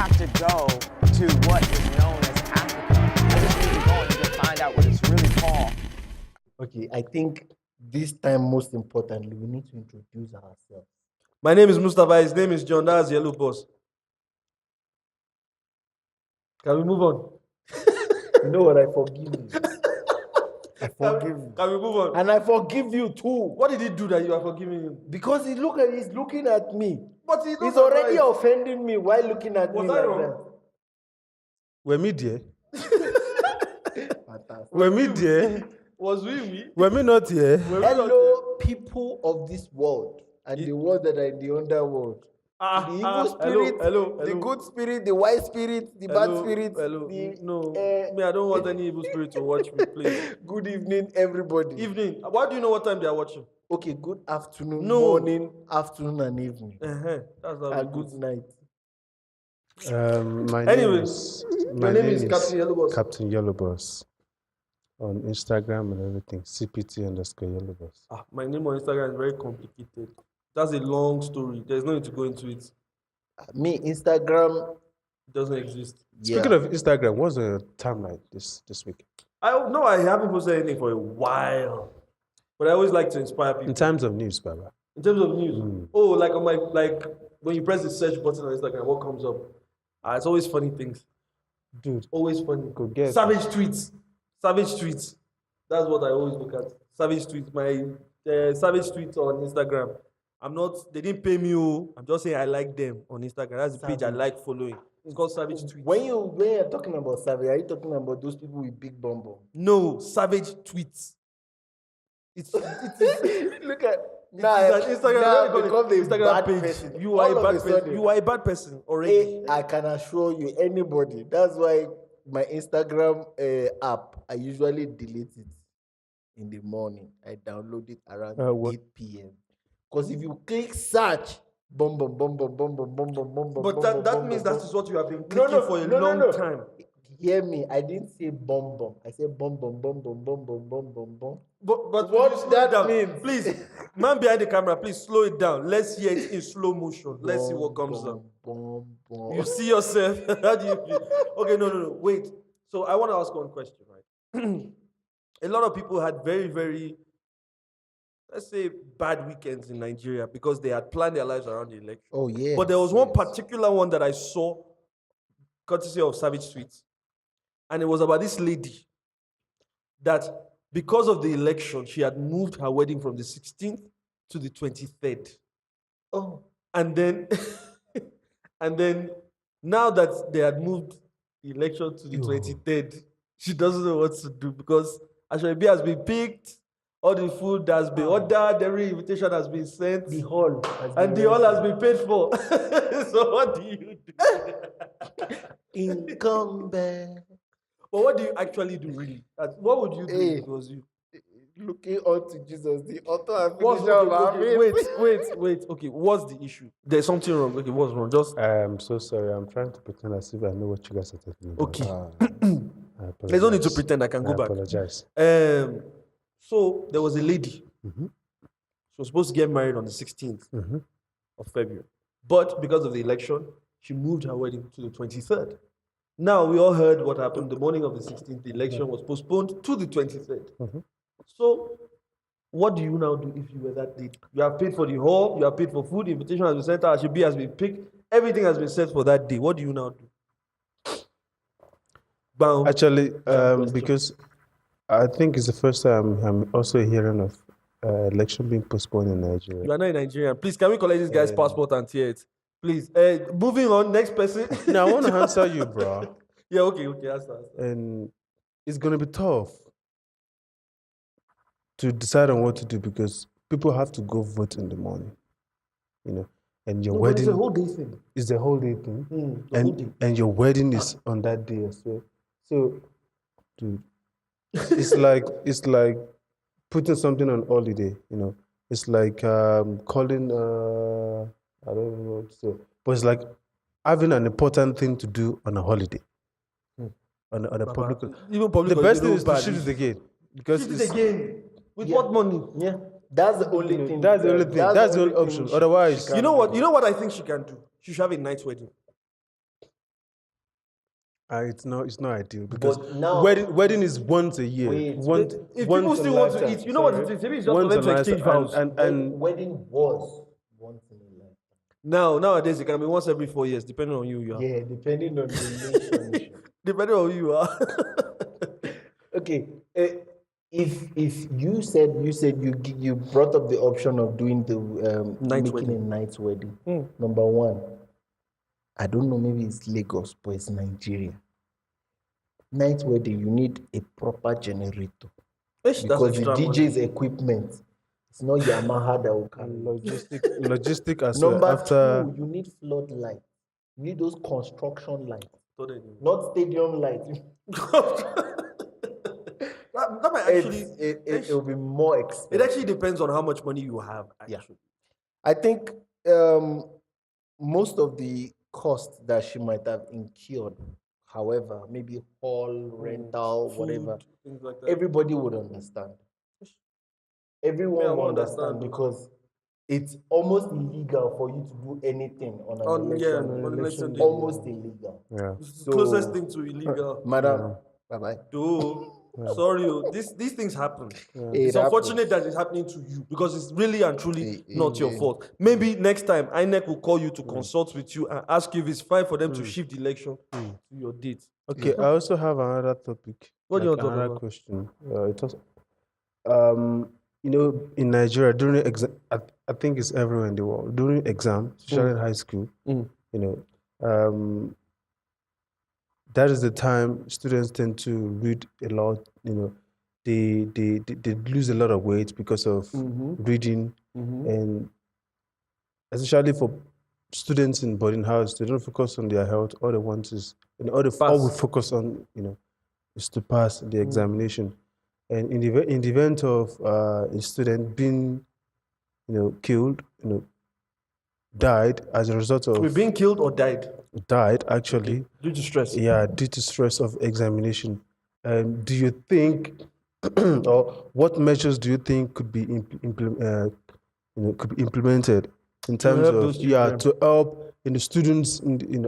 have to go to what is known as Africa. I just need to go and just find out what it's really called. Okay, I think this time, most importantly, we need to introduce ourselves. My name is Mustapha. His name is John. That's Yellow Boss. Can we move on? You know what? I forgive you. I forgive you. Can we move on? And I forgive you too. What did he do that you are forgiving him? Because he's looking at me. But He's already offending me while looking at Was me I like wrong? that. We're me there. Fantastic. We're me there. Was we me? We're me not here. Hello, people of this world and the world that are in the underworld. The evil spirit, the good spirit, the white spirit, the bad spirit. No, me, I don't want any evil spirit to watch me, please. Good evening, everybody. Evening. Why do you know what time they are watching? Okay, good afternoon, No. morning, afternoon, and evening. That's how And we good do. night. My Anyways, my name is Captain Yellow Boss. Captain Yellow Boss. On Instagram and everything. CPT_Yellow Boss. My name on Instagram is very complicated. That's a long story. There's no need to go into it. Me, Instagram. It doesn't exist. Speaking of Instagram, what's the timeline this week? I haven't posted anything for a while. But I always like to inspire people. In terms of news, Baba. In terms of news. Oh, like on when you press the search button on Instagram, what comes up? It's always funny things. Dude, Always funny. go get Savage tweets. Savage tweets. That's what I always look at. Savage tweets. My savage tweets on Instagram. They didn't pay me. I'm just saying I like them on Instagram. That's the page I like following. It's called Savage Tweets. When you're talking about savage, are you talking about those people with big bum bum? No, Savage Tweets. It's Look at Instagram. become the Instagram bad page. person. You are All a of bad a person. sudden. You are a bad person already. I can assure you, anybody. That's why my Instagram app, I usually delete it in the morning. I download it around 8 p.m. Because if you click search, boom, boom, boom, boom, boom, boom, boom, boom, boom, boom, But boom, that boom, means boom, that is what you have been clicking for a long time. Hear me. I didn't say bomb bomb. I said bomb bomb bomb bomb bomb bomb bomb bomb bomb. But What will you slow that it down? means? Please, man behind the camera, please slow it down. Let's hear it in slow motion. Let's see what comes up. You see yourself. How do you feel? Okay, no. Wait. So I want to ask one question, right? A lot of people had very, very, let's say, bad weekends in Nigeria because they had planned their lives around the election. Oh yeah. But there was one particular one that I saw, courtesy of Savage Tweets. And it was about this lady that because of the election, she had moved her wedding from the 16th to the 23rd. Oh. And then, and then now that they had moved the election to the 23rd, she doesn't know what to do because Ashwebi has been picked, all the food has been ordered, every invitation has been sent. The hall. And the hall has been paid for. So what do you do? Incumbent. But what do you actually do, really? What would you do if it was you? Looking unto Jesus, the author and What's finisher of our faith. Wait. Okay, what's the issue? There's something wrong. Okay, what's wrong? Just I'm so sorry. I'm trying to pretend as if I know what you guys are talking about. okay. There's no need to pretend. I can go back. I apologize. So there was a lady. Mm-hmm. She was supposed to get married on the 16th of February, but because of the election, she moved her wedding to the 23rd. Now we all heard what happened the morning of the 16th. The election was postponed to the 23rd. So, what do you now do if you were that date? You have paid for the hall, you have paid for food, invitation has been sent out, Ashebi has been picked, everything has been set for that day. What do you now do? Bam. Actually, because I think it's the first time I'm also hearing of election being postponed in Nigeria. You are not in Nigeria. Please, can we collect this guy's passport and tear it? Please. Moving on, next person. Now, I want to answer you, bro. Yeah, okay, answer. And it's going to be tough to decide on what to do because people have to go vote in the morning, and your wedding. It's a whole day thing. It's a whole day thing. And your wedding is on that day as well. So, dude, it's like putting something on holiday, It's like calling, I don't know what to say, but it's like having an important thing to do on a holiday. On a public. Even public. The best thing is to shoot it again. Because shoot it again. With what money? Yeah. That's the only thing. That's the only thing. That's the only option. Otherwise, you know what I think she can do? She should have a night wedding. It's not ideal because But now, wedding is once a year. Wait, once, If once people a still want to lifetime. eat, you know what Sorry. it is? Maybe it's just for Once them a to exchange lifetime. vows. And wedding was once in a lifetime. Nowadays, it can be once every 4 years, depending on who you are. Yeah, depending on the relationship. Depending on who you are. Okay, if you brought up the option of doing the Night making wedding. a night wedding. Number one, I don't know, maybe it's Lagos, but it's Nigeria. Night wedding, you need a proper generator That's because the extra money. DJ's equipment, it's not Yamaha that will carry and it. logistic as well. Number After two, you need floodlight. You need those construction lights, not stadium lights. That might actually. It will be more expensive. It actually depends on how much money you have. Actually. I think most of the costs that she might have incurred, however, maybe hall, rental, Food, whatever, things like that. everybody would understand. Everyone Yeah, I will won't understand understand. because it's almost illegal for you to do anything on an election. on election day. Almost illegal. yeah. It's the closest thing to illegal. Madam, bye-bye. Sorry, these things happen. It It's unfortunate that it's happening to you because it's really and truly not your fault. Maybe next time INEC will call you to consult with you and ask you if it's fine for them to shift the election to your date. Okay, I also have another topic. What do you want to talk another about? question. It was, in Nigeria during exam, I think it's everywhere in the world during exam, especially in high school. That is the time students tend to read a lot. They lose a lot of weight because of reading, and especially for students in boarding house, they don't focus on their health. All they want is, all we focus on, is to pass the examination. And in the event of a student being, killed, died as a result of We're being killed or died died actually due to stress. yeah, due to stress of examination. Do you think, or what measures do you think could be implemented in terms help of those children? to help students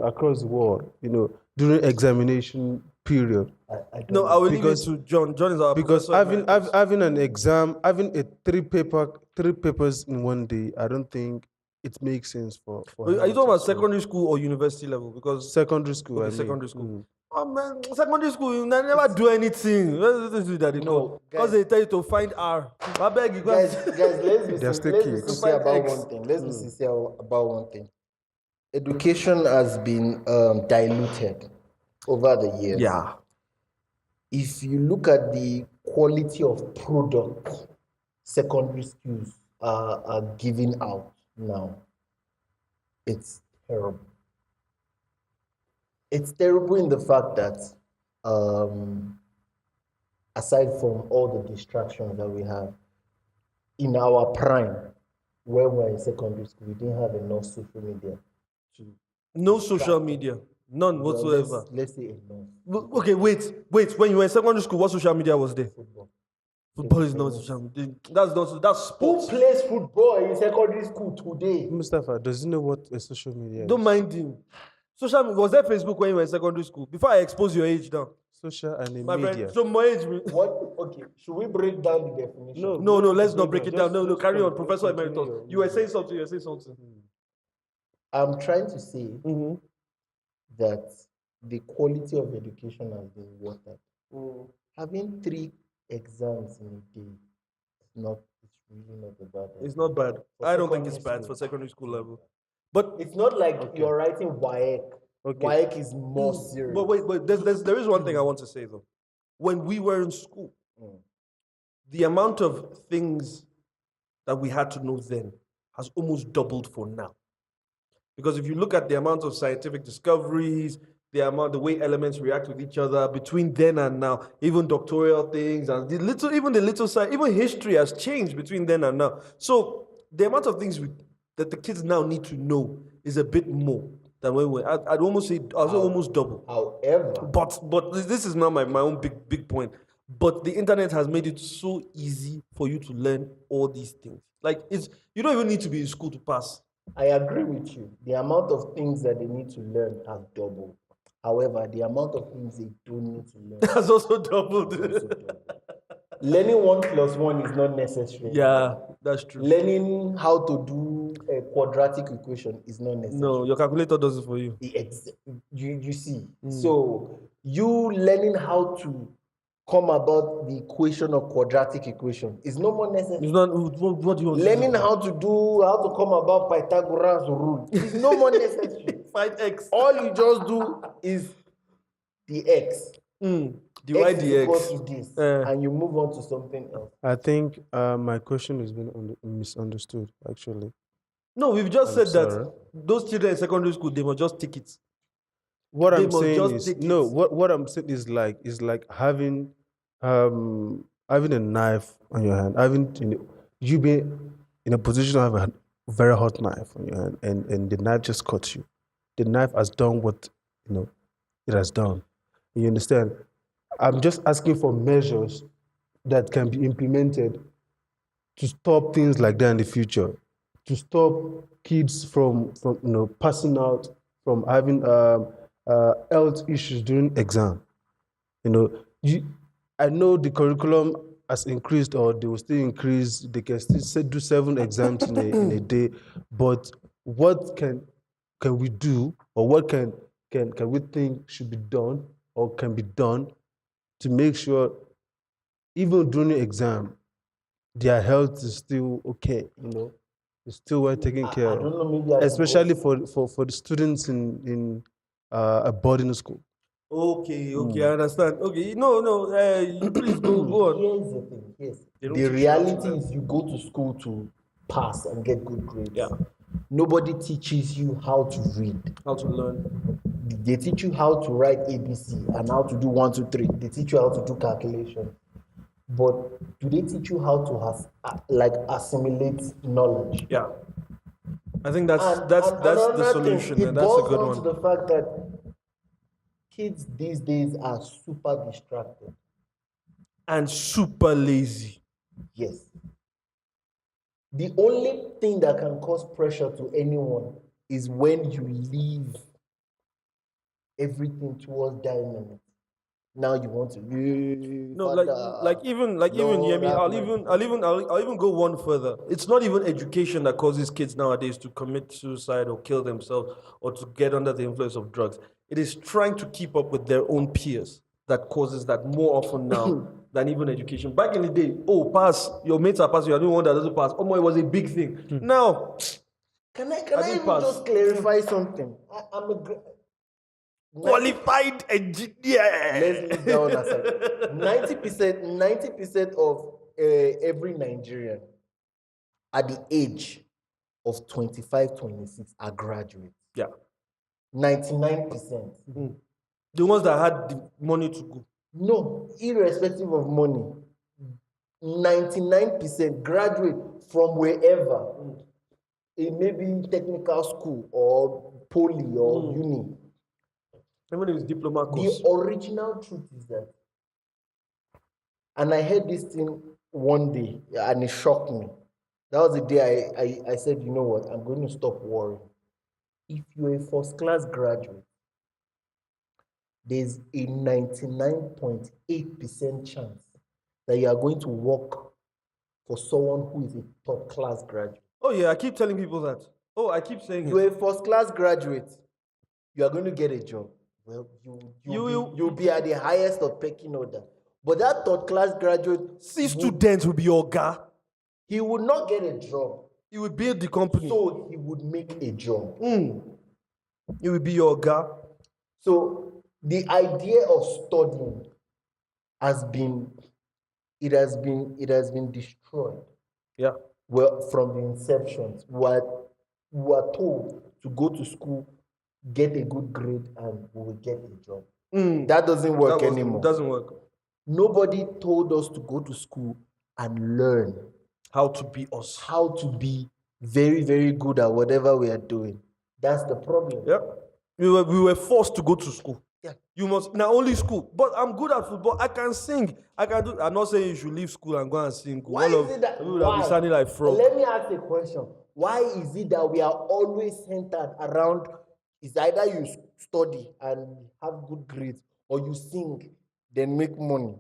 across the world during examination period? No, I will leave it Because- to John. John is our Because professor. having an exam, having a three papers in one day, I don't think it makes sense for Are you health talking about and so- secondary school or university level? Because secondary school? okay, I mean. secondary school. Oh man, secondary school, you never do anything. Let's do that. No, Because guys. they tell you to find R. I beg you, Guys, let's be They're still let's be kids. sincere about X. one thing. Let's be sincere about one thing. Education has been diluted over the years. Yeah. If you look at the quality of product secondary schools are giving out now, it's terrible. It's terrible in the fact that aside from all the distractions that we have, in our prime, when we were in secondary school, we didn't have enough social media. No social media. None Well, whatsoever. let's say enough. Okay, wait. When you were in secondary school, what social media was there? Football. Football is not social media. That's Who sports. plays football in secondary school today? Mustapha, does he know what a social media Don't is? mind him. Was there Facebook when you were in secondary school? Before I expose your age now. Social and My media. friend, so my age. What? Okay, should we break down the definition? No, let's not break it down. No, Just carry on, continue Professor Emeritus. your- You were saying something. I'm trying to say Mm-hmm. that the quality of education has been watered. Having 3 exams in a day it's really not a bad idea. It's not bad. For I don't think it's secondary bad school. for secondary school level. But It's not like you're writing WAEC. Okay. WAEC is more serious. But wait, there is one thing I want to say though. When we were in school, the amount of things that we had to know then has almost doubled for now. Because if you look at the amount of scientific discoveries, the way elements react with each other between then and now, even doctoral things and the little science, even history has changed between then and now. So the amount of things that the kids now need to know is a bit more than when I'd almost say almost double. However, But this is now my own big point. But the internet has made it so easy for you to learn all these things. Like you don't even need to be in school to pass. I agree with you. The amount of things that they need to learn has doubled. However, the amount of things they don't need to learn That's also doubled. is also double. Learning 1 + 1 is not necessary. Yeah, that's true. Learning how to do a quadratic equation is not necessary. No, your calculator does it for you. You see. So you learning how to come about the equation of quadratic equation is no more necessary. It's not. What do you want? Learning how to come about Pythagoras rule is no more necessary. Find x. All you just do is the x. Divide X the is equal x. to this, and you move on to something else. I think my question has been misunderstood, actually. No, we've just said sorry. that those children in secondary school, they must just take it. What They I'm must saying just is take no. it. What I'm saying is like having having a knife on your hand, you being in a position to have a very hot knife on your hand, and the knife just cuts you. The knife has done what it has done. You understand? I'm just asking for measures that can be implemented to stop things like that in the future, to stop kids from passing out, from having health issues during exam. I know the curriculum has increased, or they will still increase. They can still do 7 exams in a day, but what can we do, or what can we think should be done, or can be done to make sure even during the exam their health is still okay, it's still well taken care I of, don't know, maybe I especially for the students in a boarding school. Okay, I understand. Okay, no, please go on. Here's the thing. Yes. They don't The teach you how to reality learn. is you go to school to pass and get good grades. Yeah. Nobody teaches you how to read. How to learn. They teach you how to write ABC and how to do 1, 2, 3. They teach you how to do calculation. But do they teach you how to assimilate knowledge? Yeah. I think that's And the another solution, thing, and it that's a boils good down one. to the fact that kids these days are super distracted. And super lazy. Yes. The only thing that can cause pressure to anyone is when you leave everything towards diamond. Now you want to No, even Yemi, I'll even go one further. It's not even education that causes kids nowadays to commit suicide or kill themselves or to get under the influence of drugs. It is trying to keep up with their own peers that causes that more often now than even education. Back in the day, pass, your mates are passing, you're the only one that doesn't pass. It was a big thing. Now, can I didn't even pass. just clarify something? I'm a qualified engineer. Let's leave that one aside. 90% of every Nigerian at the age of 25, 26 are graduates. Yeah. 99%. The ones that had the money to go. No, irrespective of money, 99% graduate from wherever. It may be technical school or poly or uni. Even if it's diploma course. The original truth is that, and I heard this thing one day and it shocked me. That was the day I said, you know what, I'm going to stop worrying. If you're a first-class graduate, there's a 99.8% chance that you are going to work for someone who is a top-class graduate. Oh yeah, I keep telling people that. I keep saying you're a first-class graduate, you are going to get a job. Well, you'll be at the highest of pecking order. But that third-class graduate, student will be your guy. He would not get a job. He would build the company. So he would make a job. He would be your guy. So the idea of studying has been destroyed. Yeah. Well, from the inception, we are told to go to school, get a good grade, and we will get a job. That doesn't work anymore. It doesn't work. Nobody told us to go to school and learn how to be us. How to be very, very good at whatever we are doing. That's the problem. Yeah. We were forced to go to school. Yeah. You must, not only school, but I'm good at football. I can sing. I'm not saying you should leave school and go and sing. Why is it that? Why? Be sounding like frog. Let me ask a question. Why is it that we are always centered around? It's either you study and have good grades, or you sing, then make money,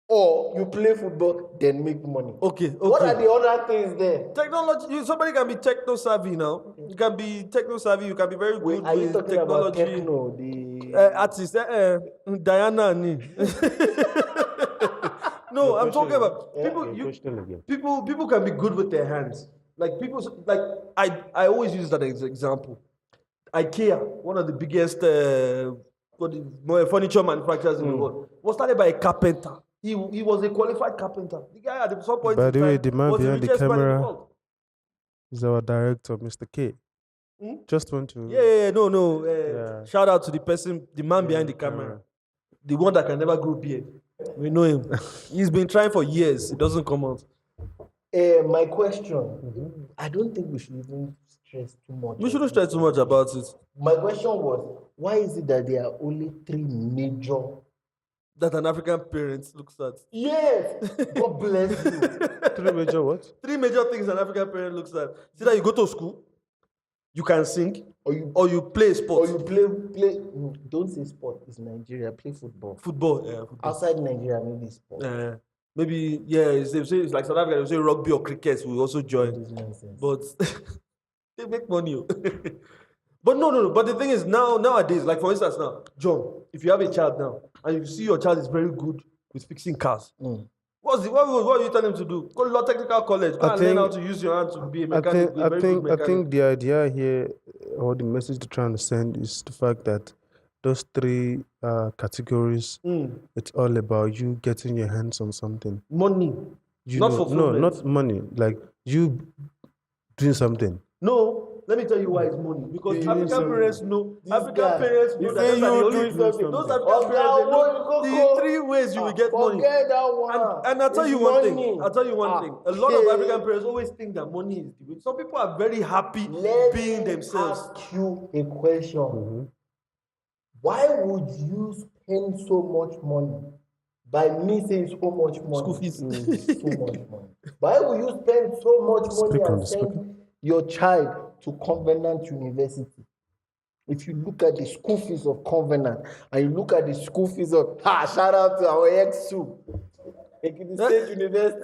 or you play football, then make money. Okay. What are the other things there? Technology. Somebody can be techno savvy now. You can be techno savvy. You can be very Wait, good are you with talking technology. about techno? The Artist. Diana. Ni. No, I'm talking about people. People can be good with their hands. Like people. Like I always use that as an example. IKEA, one of the biggest furniture manufacturers in the world, was started by a carpenter. He was a qualified carpenter. The guy at some point By in the way, time the man was the behind the richest man in the camera world. is our director, Mr. K. Just want to. No. Shout out to the person, the man behind the camera, the one that can never grow beard. We know him. He's been trying for years. It doesn't come out. My question, I don't think we should even stress too much. We shouldn't stress too much about it. My question was, why is it that there are only 3 major that an African parent looks at? Yes, God bless you. 3 major what? 3 major things an African parent looks at. See that you go to school, you can sing, or you play sports. Or you play. Don't say sport. It's Nigeria. Play football. Football. Outside Nigeria, maybe sport. Maybe it's like South Africa. They say rugby or cricket. We also join, but they make money. But no. But the thing is, nowadays, like for instance, now, John, if you have a child now and you see your child is very good with fixing cars, what are you telling him to do? Go to law technical college. Go and learn how to use your hand to be a mechanic. I think the idea here, or the message they're trying to send, is the fact that those 3 categories, it's all about you getting your hands on something. Money. Not money. Like you doing something. No. Let me tell you why it's money. Because African parents know. African parents know that those African parents know the 3 ways you will get money. Forget that one. And I'll tell you one thing. A lot of African parents always think that money is the way. Some people are very happy being themselves. Let me ask you a question. Why would you spend so much money? By me saying so much money. School fees. So much money. Why would you spend so much money and send your child to Covenant University? If you look at the school fees of Covenant and you look at the school fees of shout out to our ex-2 Ekiti State University.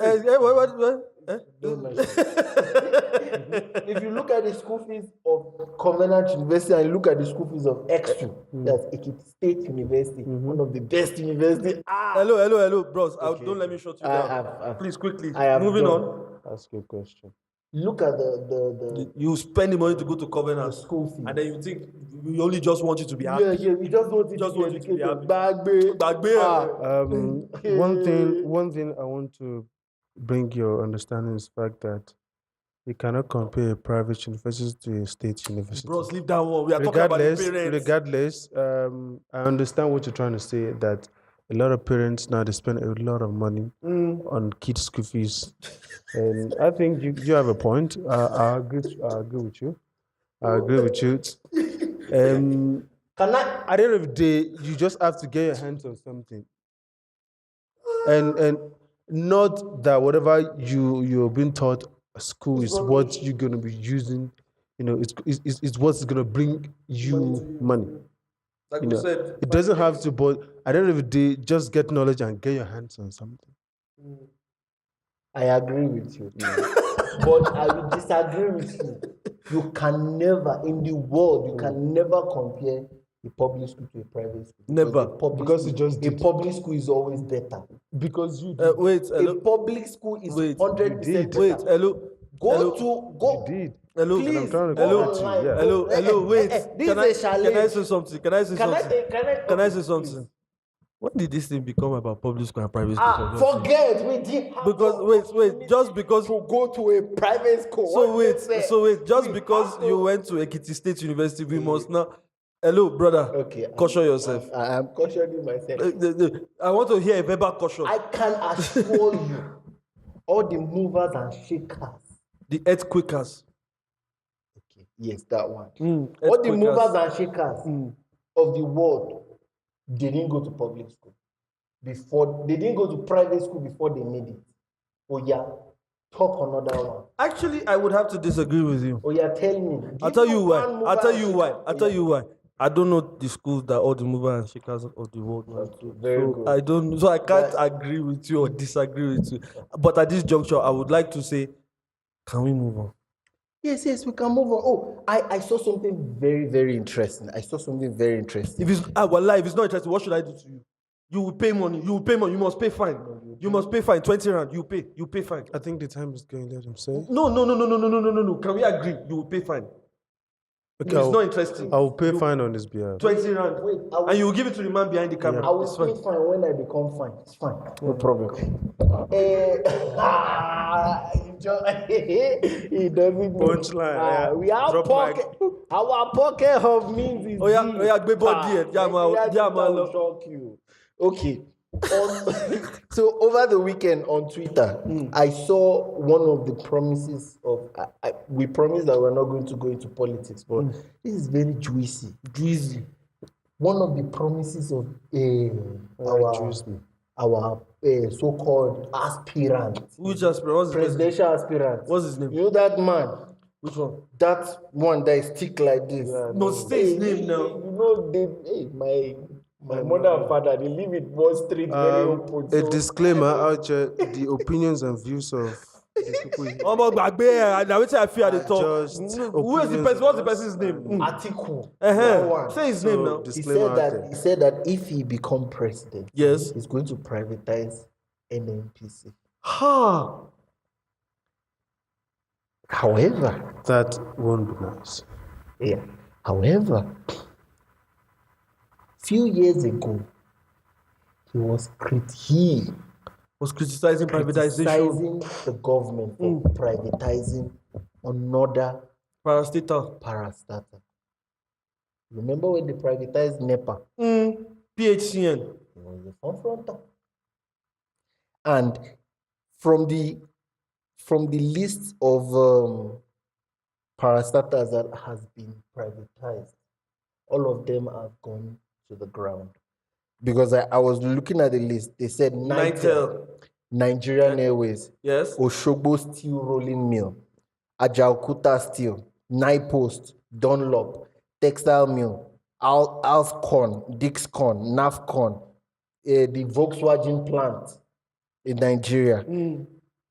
If you look at the school fees of Covenant University and you look at the school fees of X2, that's Ekiti State University, one of the best universities. Hello, bros. Don't let me shut you down. Please, quickly. Moving on. Ask your question. Look at the you spend the money to go to Covenant school fee, and then you think we only just want you to be happy. We just want you to be happy. One thing I want to bring your understanding is the fact that you cannot compare a private university to a state university. Bros, leave that one. We are talking about the parents. Regardless, I understand what you're trying to say, that a lot of parents now, they spend a lot of money on kids' school fees. And I think you have a point. I agree with you. At the end of the day, you just have to get your hands on something. And not that whatever you're being taught at school is what you're going to be using. It's what's going to bring you money. Like we said, it doesn't have to, but at the end of the day, just get knowledge and get your hands on something. I agree with you. But I will disagree with you. You can never, in the world, compare a public school to a private school. Never. Because a public school is always better. Because you a public school is 100% better. Wait, hello. You did. Hello, please. Hello. Wait. Can I say something? Can I say something? When did this thing become about public school and private school? Forget we did. Because wait, just because to go to a private school. So wait, just because you went to Ekiti State University, we must now. Hello, brother. Okay. Caution yourself. I am cautioning myself. I want to hear a verbal caution. I can assure you, all the movers and shakers, the earthquakers. Okay. Yes, that one. All the movers and shakers of the world, they didn't go to public school before. They didn't go to private school before they made it. Oh yeah, talk another one. Actually, I would have to disagree with you. Oh yeah, tell me. I'll tell you why. I don't know the schools that all the movers and shakers of the world went to. Very So good. I don't. So I can't agree with you or disagree with you. But at this juncture, I would like to say, can we move on? Yes, we can move on. Oh, I saw something very, very interesting. If it's if it's not interesting, what should I do to you? You will pay money. You will pay money. You must pay fine. You must pay fine. 20 rand. You pay. You pay fine. I think the time is going. Let him say. No. Can we agree? You will pay fine. Okay, If it's not interesting. I will pay fine on his behalf. 20 rand. And you will give it to the man behind the camera. I will It's pay fine. fine when I become fine. It's fine. No problem. He doesn't know. Punchline. We have Drop pocket. Our pocket of means is Gbé body ẹ̀. Já máa lọ. will shock you. Okay. So over the weekend on Twitter, I saw one of the promises of. We promised that we're not going to go into politics, but this is very juicy. One of the promises of our so-called aspirant. Which aspirant? What's his name? Presidential aspirant. What's his name? You know that man? Which one? That one that is thick like this. No, say his name now. You know, my mother and father, they live in one street very open. A disclaimer out there, the opinions and views of the people here Now which I fear at the top. just Who is the opinions person? What's the of person's name? Atiku. Say his name now. He said that if he become president, Yes. he's going to privatize NNPC. Ha! However, that won't be nice. However, few years ago, he was criticizing privatization. the government for privatizing another parastatal. Remember when they privatized NEPA? PHCN. He was the confronter. And from the list of parastatals that has been privatized, all of them have gone to the ground. Because I was looking at the list, they said Nitel, Nigerian Airways, Yes. Oshogbo Steel Rolling Mill, Ajaokuta Steel, Nipost, Dunlop, Textile Mill, Alscon, Dixcon, Nafcon, the Volkswagen plant in Nigeria,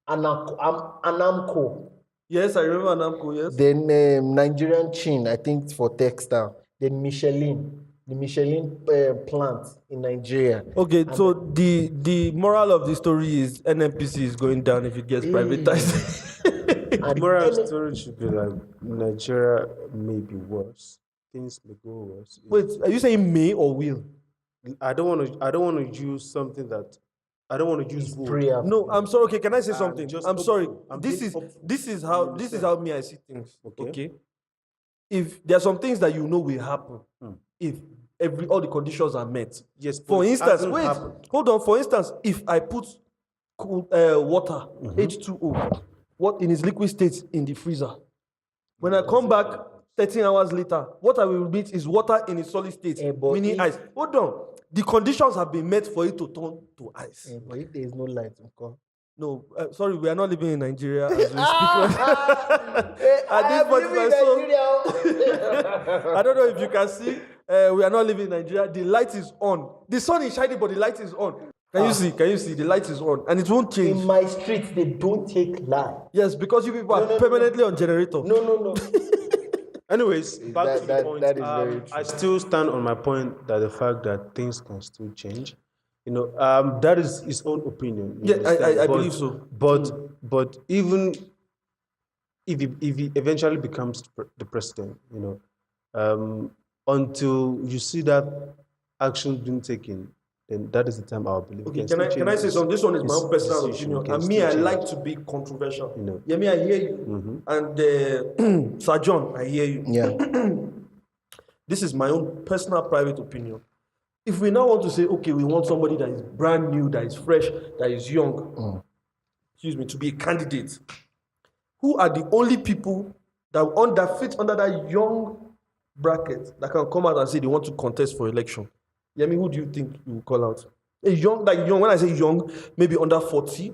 Anamco. Yes, I remember Namco, yes. Then Nigerian Chin, I think for textile. Then Michelin, the Michelin plant in Nigeria. Okay, so the moral of the story is NNPC is going down if it gets privatized. And Moral of the story should be like Nigeria may be worse. Things may go worse. Wait, are you saying may or will? I don't want to use something that I don't want to use wood. No, I'm sorry. Okay, can I say something? I'm sorry. This is how me I see things. Okay. If there are some things that you know will happen, if all the conditions are met. Yes. For instance, hold on. For instance, if I put water H2O, what in its liquid state in the freezer, when I come back 13 hours later, what I will meet is water in its solid state, meaning ice. Hold on. The conditions have been met for it to turn to ice. But if there is no light, no, sorry, we are not living in Nigeria as we speak. At this point, I don't know if you can see. We are not living in Nigeria. The light is on. The sun is shining, but the light is on. Can you see? Can you see? The light is on, and it won't change. In my street, they don't take light. Yes, because you people are permanently on generator. No. Anyways, back to the point. That is very true. I still stand on my point that the fact that things can still change. That is his own opinion. Yeah, I believe so. But even if he eventually becomes the president, until you see that action being taken, then that is the time I believe. Okay, can I say something? This one is my own personal opinion. And me, I like to be controversial. Yemi, I hear you. And Sir John, I hear you. Yeah. This is my own personal private opinion. If we now want to say, okay, we want somebody that is brand new, that is fresh, that is young, to be a candidate, who are the only people that fit under that young bracket that can come out and say they want to contest for election? Yemi, who do you think you will call out? Young, when I say young, maybe under 40,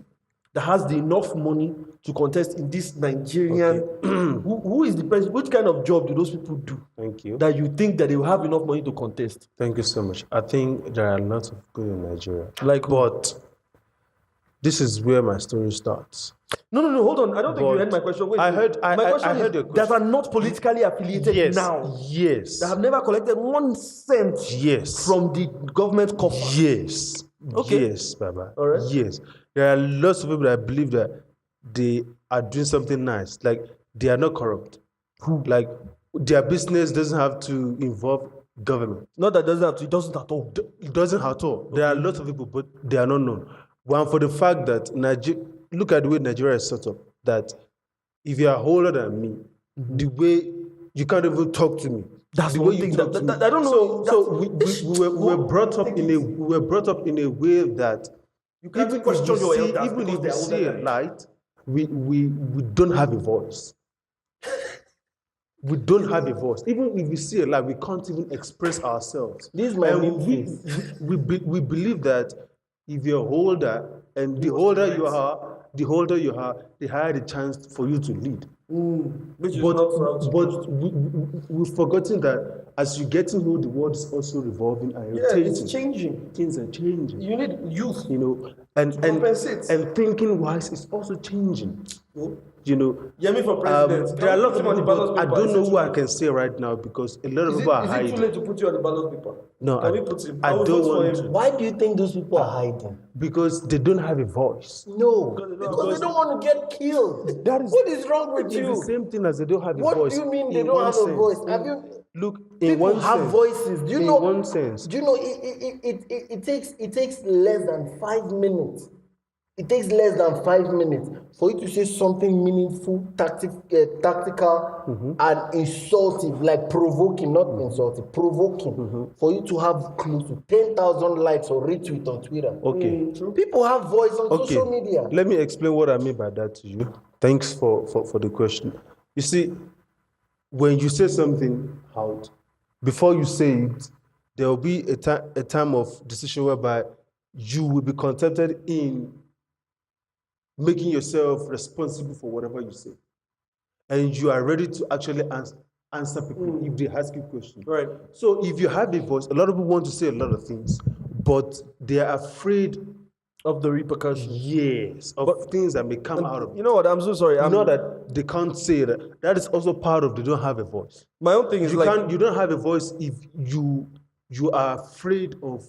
that has the enough money to contest in this Nigerian? Who is the person? Which kind of job do those people do? Thank you. That you think that they will have enough money to contest? Thank you so much. I think there are lots of good in Nigeria. Like who? But this is where my story starts. No, hold on. I don't think you But heard my question. Wait, I wait. heard- I- my I- question I is heard your question. that are not politically affiliated now. Yes. That have never collected 1 cent Yes. from the government coffer. Yes. Okay. Yes, Baba. All right. Yes. There are lots of people that believe that they are doing something nice. Like they are not corrupt. Like their business doesn't have to involve government. Not that it doesn't at all. It doesn't at all. There are lots of people, but they are not known. One, for the fact that look at the way Nigeria is set up, that if you are older than me, the way you can't even talk to me. That's the one way thing you talk that- to that- me. I don't know. So we were brought up in a way that can't even if question we your see, elders even because if they we are older see a than you. light, we don't have a voice. We don't have a voice. Even if we see a light, we can't even express ourselves. This is my And new we believe that if you're older, and the older you are, the higher the chance for you to lead. Which is But, not so but we've forgotten that as you get to know, the world is also revolving and yeah, rotating. it's changing. Things are changing. You need youth. You know, and compensate. and thinking wise is also changing. You know, Yemi for president. there are lots of Can we put him on the people. ballot I paper? don't Is know it who too I late? can say right now because a lot of Is people are it too hiding. late to put you on the ballot paper? No, Can we put him? I will don't vote for want him. to. Why do you think those people are hiding? Because they don't have a voice. No, Because because they don't want to get killed. That is- What is wrong with It's you? the same thing as they don't have a What voice. do you mean they in don't one have a sense. voice? Have you? Look, in People one have sense, voices. Do you in know? one sense. Do you know it takes less than 5 minutes. It takes less than 5 minutes for you to say something meaningful, tactical, and insultive, like provoking, not insultive, provoking, for you to have close to 10,000 likes or retweet on Twitter. Okay. People have voice on Okay. social media. Let me explain what I mean by that to you. Thanks for the question. You see, when you say something out, before you say it, there will be a time of decision whereby you will be contented in making yourself responsible for whatever you say. And you are ready to actually answer people if they ask you questions. Right. So if you have a voice, a lot of people want to say a lot of things, but they are afraid, Of the repercussions. yes, of things that may come out of it. You know what? I'm so sorry. You know that they can't say that. That is also part of they don't have a voice. My own thing is You like don't have a voice if you are afraid of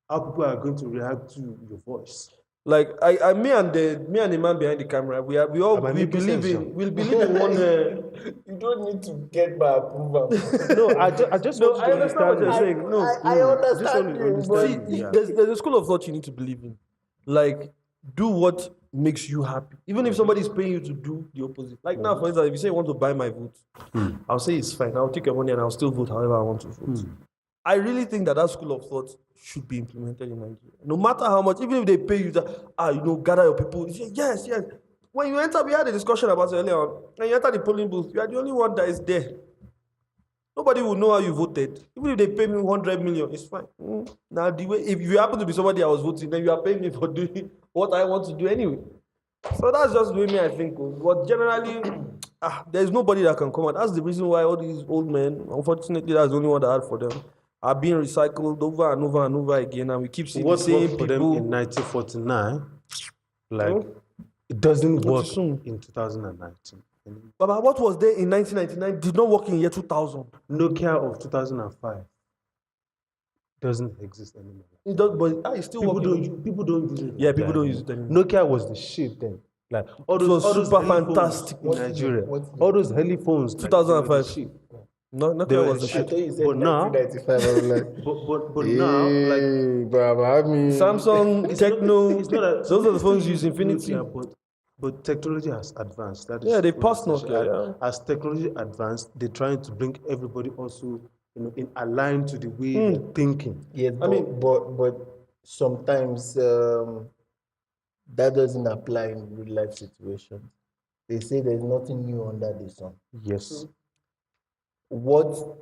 how people are going to react to your voice. Like me and the man behind the camera, we believe sense, in John? we believe in one. You don't need to get my approval. No, I just No, want I you to understand what you're understand saying. No, I Just understand want to you, but understand you, yeah. there's a school of thought you need to believe in. Like, do what makes you happy, even if somebody is paying you to do the opposite. Like now, for instance, if you say you want to buy my vote, I'll say it's fine. I'll take your money and I'll still vote however I want to vote. I really think that school of thought should be implemented in Nigeria. No matter how much, even if they pay you that, gather your people. You say, yes. When you enter, we had a discussion about it earlier on. When you enter the polling booth, you are the only one that is there. Nobody will know how you voted. Even if they pay me 100 million, it's fine. Now, the way if you happen to be somebody I was voting, then you are paying me for doing what I want to do anyway. So that's just the way me I think. But generally, there's nobody that can come out. That's the reason why all these old men, unfortunately, that's the only one that had for them, are being recycled over and over and over again, and we keep seeing What the same worked for them people. in 1949, like it doesn't work soon. in 2019. Baba, what was there in 1999 did not work in year 2000. Nokia of 2005 doesn't exist anymore. It does, but it's still working. People don't use it. Yeah, people don't use it anymore. Nokia was the shit then. Like all It was those super telephones fantastic. in Nigeria. All those telephones. 2005. No, They Nokia were was the the shit. I thought you said But now- 1995. I was like, But now, like hey, Baba, I mean, Samsung, Techno, it's not that- those are the phones use Infinity. Nokia, but technology has advanced. That is Yeah, they what passed it's essential. Nokia, yeah. As technology advanced, they're trying to bring everybody also, in aligned to the way they're thinking. yes, but sometimes that doesn't apply in real life situations. They say there's nothing new under the sun. Yes. What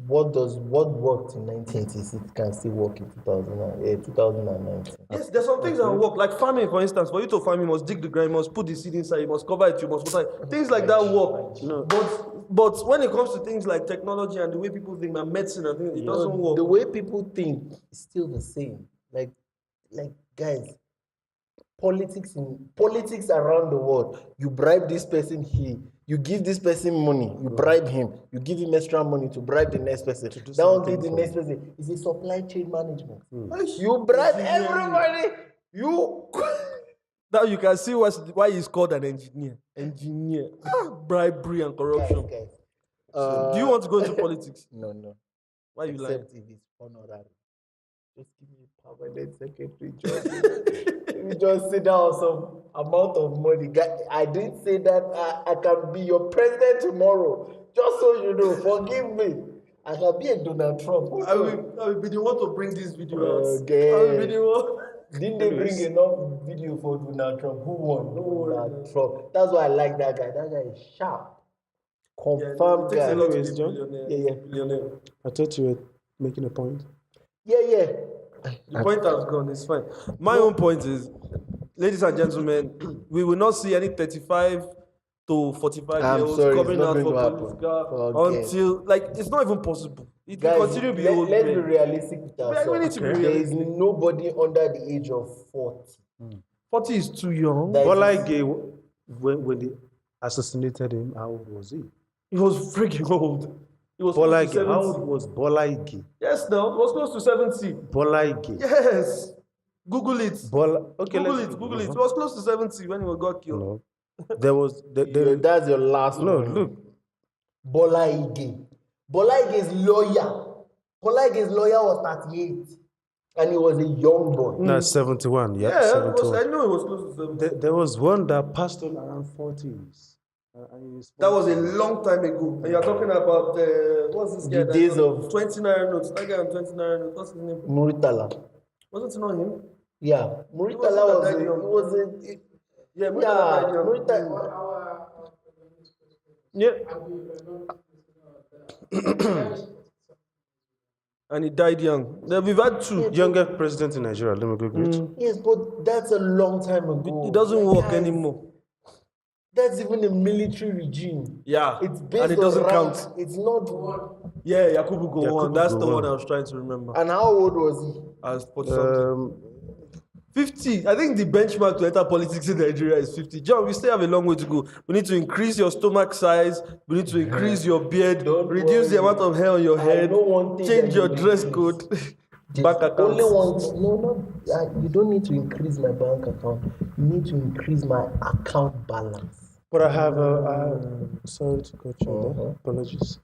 what worked in 1986 can still work in 2019. Yes, there's some things that work, like farming, for instance. For you to farm, you must dig the ground, you must put the seed inside, you must cover it, you must water it. Things like that work. No. But when it comes to things like technology and the way people think and medicine and things, it doesn't work. The way people think is still the same. Like guys, politics around the world. You bribe this person here. You give this person money. You bribe him. You give him extra money to bribe the next person. That will give the next person. It's a supply chain management. You bribe everybody. You. Now you can see why he's called an engineer. Bribery and corruption. Guys. Do you want to go into politics? No. Why are you lying? Except if it's honorary. Just give me a permanent secretary job. Let me just sit down some amount of money. I didn't say that I can be your president tomorrow. Just so you know, forgive me. I can be a Donald Trump. I will be the one to bring this video out. Okay. I will be the one. Didn't they bring enough video for Donald Trump? Who won? Donald Trump. That's why I like that guy. That guy is sharp. Confirmed guy. Anyways, John? Yeah. I thought you were making a point. Yeah. The point has gone, it's fine. My own point is, ladies and gentlemen, we will not see any 35 to 45-year-olds coming out for political until, it's not even possible. It will continue to be old men. Let's be realistic with ourselves. There is nobody under the age of 40. 40 is too young. Bolaige, when they assassinated him, how old was he? He was freaking old. He was Bolaige, close to 70. how old was Bolaige? Yes, no, he was close to 70. Bolaige. Yes. Google it. Google it. He No. was close to 70 when he got killed. No. There was... That's your last one. No, look. Bolaige. Bolaige's lawyer was 38. And he was a young boy. No, 71. Yeah, Yeah, 71. I know he was close to 70. There was one that passed on around 40s. That was a long time ago. And you're talking about what's this guy? The days of 20 naira notes. That guy on 20 naira notes. What's his name? Muritala. Wasn't it not him? Yeah. Muritala was a Yeah, Muritala. Yeah. And he died young. We've had two. Younger president in Nigeria. Let me Google it. Yes, but that's a long time ago. It doesn't work anymore. That's even a military regime. Yeah. It's based and it on doesn't rank. count. It's not. Yeah, Yakubu Gowon. That's the Gowon. one I was trying to remember. And how old was he? I was 40 something. 50. I think the benchmark to enter politics in Nigeria is 50. John, we still have a long way to go. We need to increase your stomach size. We need to increase your beard. Reduce the amount of hair on your head. Change your dress code. Bank account. Only one. You don't need to increase my bank account. You need to increase my account balance. But I have sorry to cut you there. Apologies.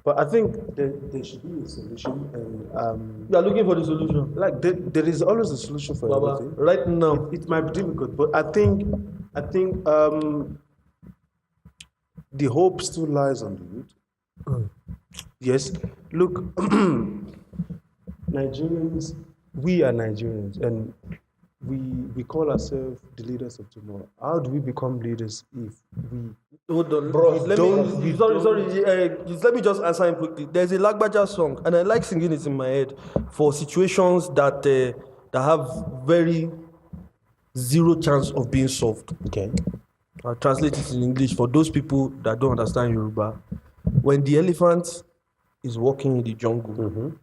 But I think there should be a solution, and You are looking for the solution. like there is always a solution for everything. Right now. It might be difficult, but I think the hope still lies on the youth. Yes, look, Nigerians, we are Nigerians, and we call ourselves the leaders of tomorrow. How do we become leaders if we Hold on, Bros, let me just answer him quickly. There's a Lagbaja song, and I like singing it in my head for situations that have very zero chance of being solved. okay? I'll translate it in English for those people that don't understand Yoruba. When the elephant is walking in the jungle,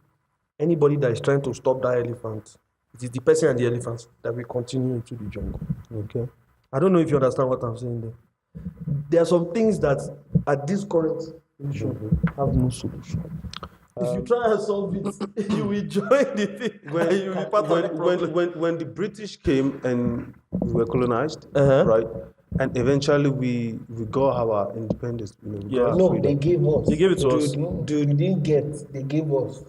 anybody that is trying to stop that elephant, it is the person and the elephant that will continue into the jungle. Okay. I don't know if you understand what I'm saying there. There are some things that at this current situation have no solution. If you try and solve it, you will join the thing and you will be part of the problem. When the British came and we were colonized, Uh-huh. right? And eventually we got our independence. We got our No, freedom. they gave us. They gave it to us. Dude, we didn't get. They gave us.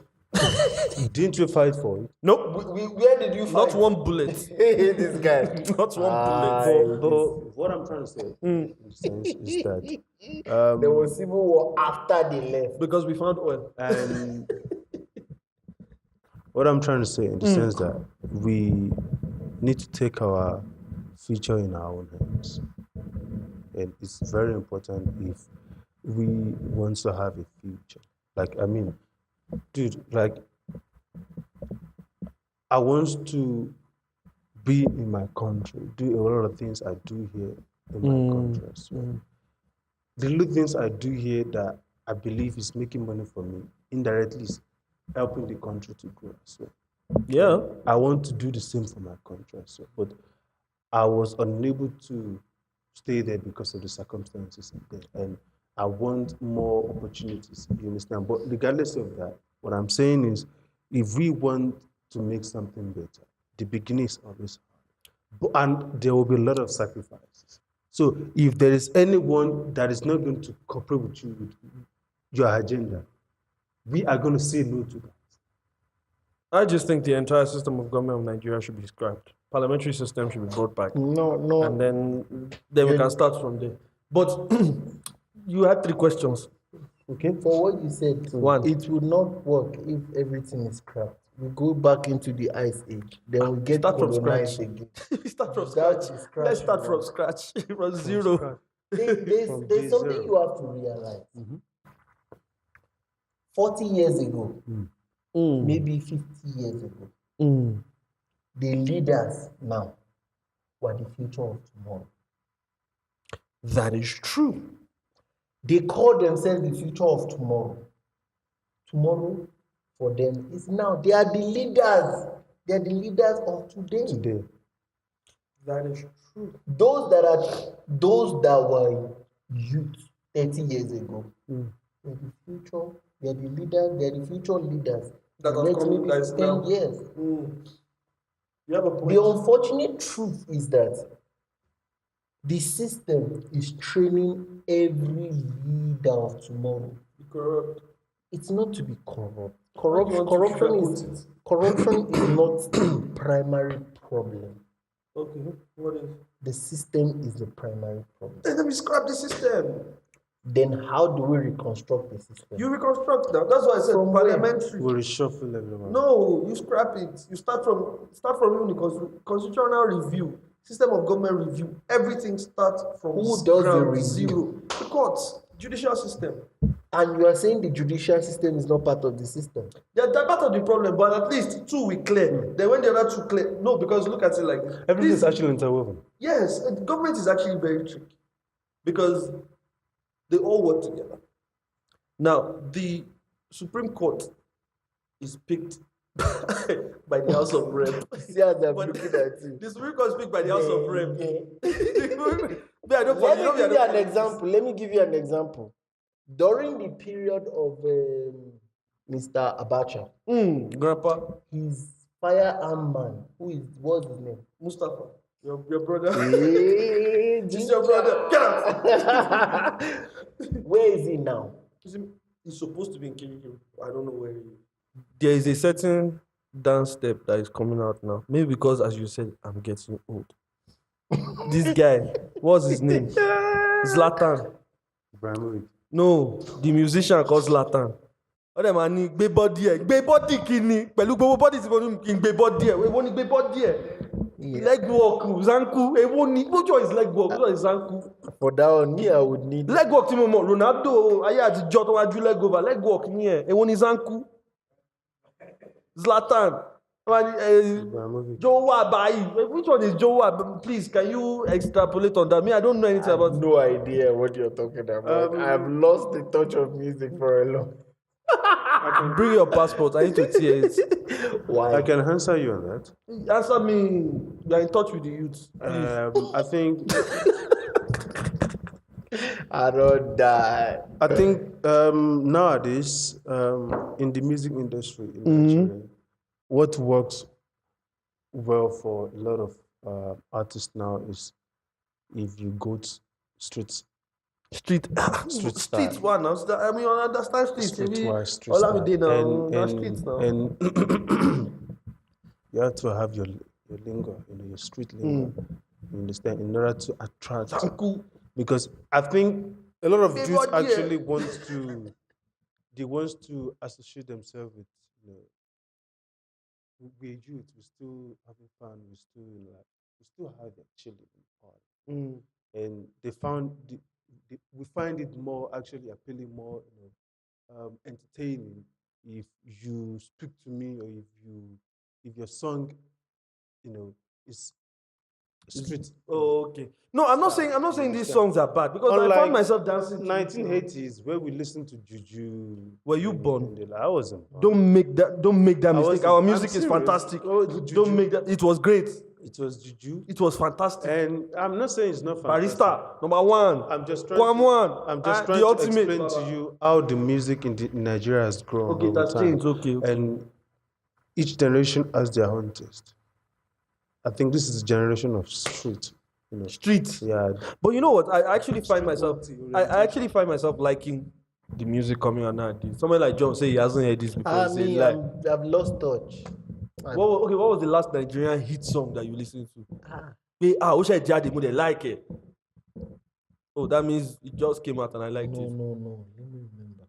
Didn't you fight for it? Nope, Where did you find? not one bullet. Hey, this guy. Not one bullet. But what I'm trying to say in the sense is that There was civil war after they left. Because we found oil. and what I'm trying to say in the sense that we need to take our future in our own hands. And it's very important we want to have a future. Like, I mean, dude, like, I want to be in my country, do a lot of things I do here in my country as well. The little things I do here that I believe is making money for me, indirectly is helping the country to grow as well. Yeah. I want to do the same for my country as well, but I was unable to stay there because of the circumstances there, and I want more opportunities. You understand? But regardless of that, what I'm saying is, if we want to make something better, the beginning is always hard, and there will be a lot of sacrifices. So if there is anyone that is not going to cooperate with you with your agenda, we are going to say no to that. I just think the entire system of government of Nigeria should be scrapped. Parliamentary system should be brought back. No. And then we can start from there. But you had 3 questions. Okay? For what you said, too, One. it would not work if everything is scrapped. We go back into the ice age, then we get Start from colonized scratch. again. We start from That scratch. is scratch Let's start one. from scratch. From zero. scratch. There's From day something zero. you have to realize. 40 years ago, maybe 50 years ago, the leaders now were the future of tomorrow. That is true. They call themselves the future of tomorrow. Tomorrow, for them, is now. They are the leaders. They are the leaders of today. That is true. Those that were youth 30 years ago, they're the future. They're the leaders. They're the future leaders. That The have next come maybe that is 10 now. years. You have a point. The unfortunate truth is that the system is training every leader of tomorrow. Corrupt. It's not to be corrupt. Why do you want to Corruption is not the primary problem. Okay, what is? The system is the primary problem. Let me scrap the system. Then how do we reconstruct the system? You reconstruct that. That's why I said From where? parliamentary. We'll reshuffle everyone. No, you scrap it. You start from even the constitutional review, system of government review. Everything starts from Who does the ground review? zero. The courts, judicial system. And you are saying the judicial system is not part of the system. They're part of the problem, but at least 2 we clear. Then when the other 2 clear, no, because look at it like Everything is this. actually interwoven. Yes, the government is actually very tricky because they all work together. Now, the Supreme Court is picked by the House of Rep. See how they're But looking at you. the Supreme Court is picked by the House of Rep. Let me give you an example. During the period of Mr. Abacha, Grandpa, his firearm man, what's his name? Mustapha, your brother. Hey, He's your brother. Get out. Where is he now? He's supposed to be in Kirikiri. I don't know where he is. There is a certain dance step that is coming out now. Maybe because, as you said, I'm getting old. This guy, what's his name? Zlatan. Ibrahimovic. No, the musician called Zlatan. All them are ní gbé body ẹ̀. Gbé body kini. Pẹ̀lú gbogbo body tí mo ní kí n gbé body ẹ̀. Èwo ni gbé body ẹ̀? Leg walk, zanku. Èwo ni? Which one is leg walk? Which one is zanku? For that one, me, I would need. Leg walk tí mo mọ̀, Ronaldo ayé àtijọ́ tó wá ju leg over. Leg walk ni ẹ̀. Èwo ni zanku? Zlatan. Ibrahimovic. Jowa Bayi. Which one is Jowa? Please, can you extrapolate on that? Me, I don't know anything I about have no idea what you're talking about. I've lost the touch of music for a long. Bring your passport. I need to tear it. Why? I can answer you on that. Answer me. You're in touch with the youth. I think I don't die. I think nowadays in the music industry in Nigeria, what works well for a lot of artists now is if you go to street Street style. one. I mean, I understand street. Streetwise, street All style. I'm doing now, streets now. And you have to have your lingo, your street lingo. You understand? In order to attract. Zanku. Because I think a lot of Big dudes body, actually want to associate themselves with, we're youth, we still having fun, we still have that chilling part. And they found we find it more actually appealing, more entertaining if you speak to me, or if your song, is street. Okay. No, I'm not saying these understand? songs are bad, because I Unlike found myself dancing to it, 1980s, where we listened to Juju. Were you born? I wasn't born. Don't make that mistake. wasn't- Our I'm music is serious. fantastic. Oh, the Juju. Don't make that. It was great. It was Juju. It was fantastic. And I'm not saying it's not fantastic. Barista, number one. I'm just trying Kwam1, to the ultimate. explain to you how the music in Nigeria has grown. Okay, over that's time. changed. Okay. And each generation has their own taste. I think this is a generation of street. Street. Yeah. But you know what? I actually find myself liking the music coming out nowadays. Someone like John say he hasn't heard this before. I've lost touch. What was the last Nigerian hit song that you listened to? Which I did like it. Oh, that means it just came out and I liked it. No. Let me remember.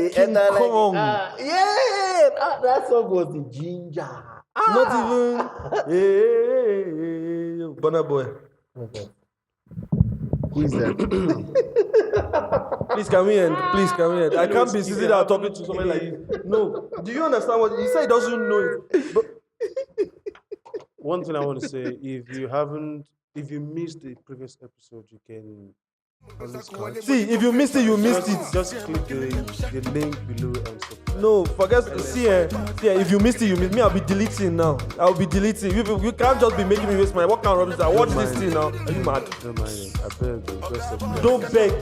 King Kong. That song was the ginger. Not even. Burna Boy. Okay. Who is that? Please come in. I can't be sitting there talking to someone like you. No. Do you understand what he said? He doesn't know it. But One thing I want to say, if you missed the previous episode, you can always come. see, if you missed it, you missed it. Just click the link below and subscribe. No, forget. See, if you missed it, you missed me. I'll be deleting now. I'll be deleting. You can't just be making me waste my. What kind of rubbish? I watch this thing now. Are you mad? Don't mind it. I beg you, just subscribe.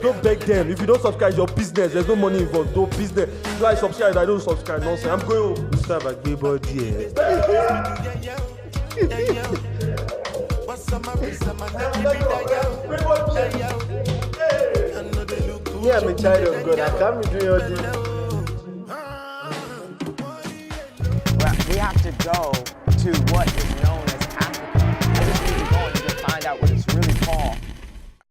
Don't beg them. If you don't subscribe, it's your business. There's no money involved. No business. If I subscribe, I don't subscribe. Nonsense. I'm going home. Mustapha and John. Yeah, I'm a child of God. I can't be doing all this. Well, we have to go to what is